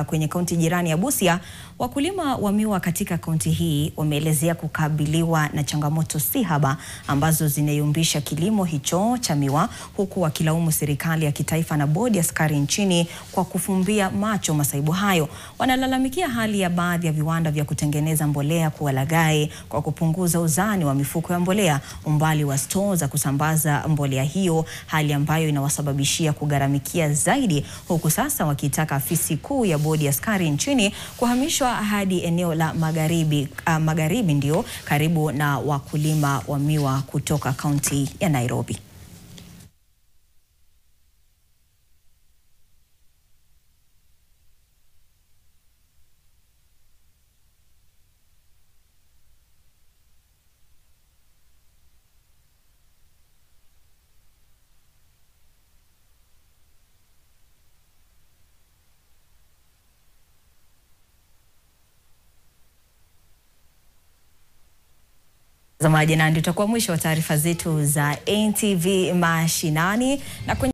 Kwenye kaunti jirani ya Busia, wakulima wa miwa katika kaunti hii wameelezea kukabiliwa na changamoto si haba ambazo zinayumbisha kilimo hicho cha miwa, huku wakilaumu serikali ya kitaifa na bodi ya sukari nchini kwa kufumbia macho masaibu hayo. Wanalalamikia hali ya baadhi ya viwanda vya kutengeneza mbolea kuwalaghai kwa kupunguza uzani wa mifuko ya mbolea, umbali wa stoo za kusambaza mbolea hiyo, hali ambayo inawasababishia kugharamikia zaidi, huku sasa wakitaka afisi kuu ya bodi ya sukari nchini kuhamishwa hadi eneo la magharibi ndio karibu na wakulima wa miwa kutoka kaunti ya Nairobi. Mtazamaji, na ndio tutakuwa mwisho wa taarifa zetu za NTV Mashinani na